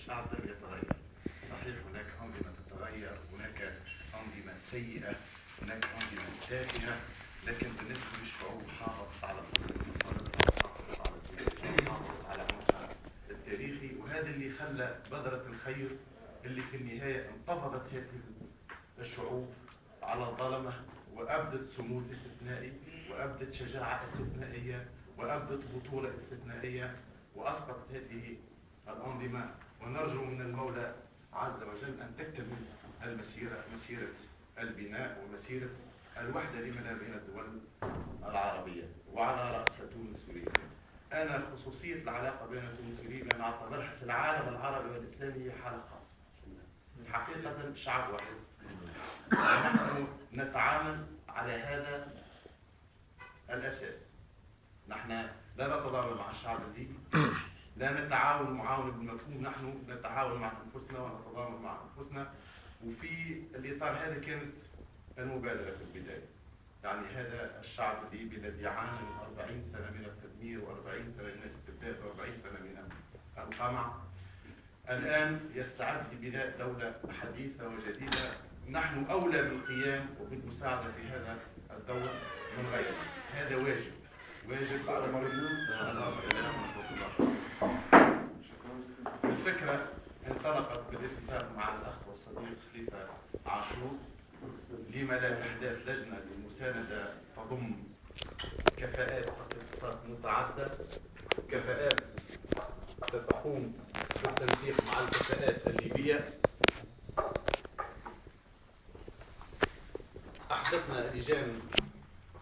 الشعب لم يتغير. صحيح هناك أنظمة تتغير، هناك أنظمة سيئة، هناك أنظمة تافهة، لكن بالنسبة للشعوب حافظت على مصالحها وحافظت على عمقها التاريخي، وهذا اللي خلى بذرة الخير اللي في النهاية انتفضت هذه الشعوب على الظلمة وأبدت صمود استثنائي وأبدت شجاعة استثنائية وأبدت بطولة استثنائية وأسقطت هذه الأنظمة. ونرجو من المولى عز وجل أن تكتمل المسيرة، مسيرة البناء ومسيرة الوحدة لمن بين الدول العربية وعلى رأس تونس وليبيا. أنا خصوصية العلاقة بين تونس وليبيا نعتبرها في العالم العربي والإسلامي هي حالة خاصة. حقيقة شعب واحد، ونحن نتعامل على هذا الأساس. نحن لا نتضامن مع الشعب الليبي، لا نتعاون معاونة بالمفهوم، نحن نتعاون مع أنفسنا ونتضامن مع أنفسنا. وفي الإطار هذا كانت المبادرة في البداية. يعني هذا الشعب الليبي الذي عانى من 40 سنة من التدمير و40 سنة من الاستبداد و40 سنة من القمع، الآن يستعد لبناء دولة حديثة وجديدة. نحن أولى بالقيام وبالمساعدة في هذا الدور من غيره. هذا واجب على الفكرة انطلقت بالاتفاق مع الأخ والصديق خليفة عاشور. لما لا إحداث لجنة للمساندة تضم كفاءات واختصاصات متعددة، كفاءات ستقوم بالتنسيق مع الكفاءات الليبية. أحدثنا لجان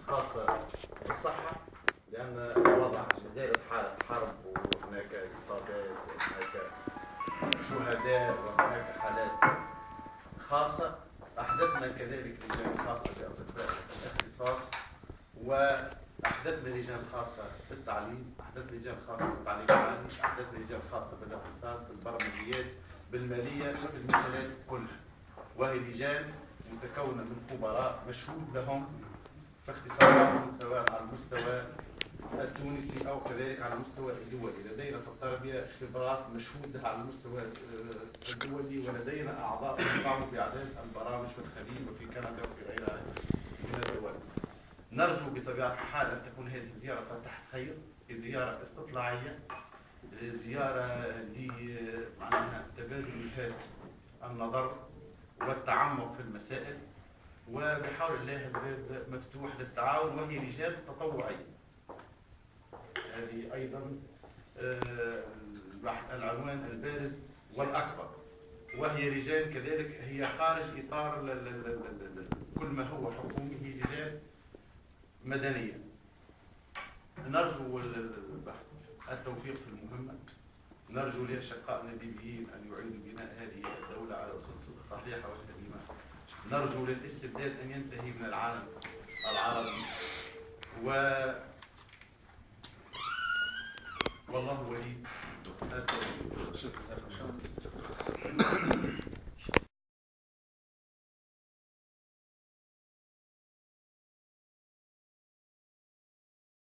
خاصة بالصحة لأن وضع جزائر حالة حرب وهناك إصابات وهناك شهداء وهناك حالات خاصة. أحدثنا كذلك لجان خاصة بأطباء الاختصاص، وأحدثنا لجان خاصة بالتعليم، أحدثنا لجان خاصة بالتعليم العالي، أحدثنا لجان خاصة بالاقتصاد، بالبرمجيات، بالمالية، في المجالات كلها. وهي لجان متكونة من خبراء مشهود لهم في اختصاصاتهم سواء على المستوى التونسي أو كذلك على المستوى الدولي. لدينا في التربية خبرات مشهودة على المستوى الدولي، ولدينا أعضاء يقاموا بإعداد البرامج في الخليج وفي كندا وفي غيرها من الدول. نرجو بطبيعة الحال أن تكون هذه زيارة فتحت خير، زيارة استطلاعية، زيارة لمعناها تبادل وجهات النظر والتعمق في المسائل، وبحول الله الباب مفتوح للتعاون. وهي لجان تطوعية، هذه أيضا العنوان البارز والأكبر. وهي لجان كذلك هي خارج إطار كل ما هو حكومي، هي لجان مدنية. نرجو التوفيق في المهمة، نرجو لأشقائنا الليبيين أن يعيدوا بناء هذه الدولة على أسس صحيحة وسليمة. نرجو للاستبداد أن ينتهي من العالم العربي، والله ولي التوفيق.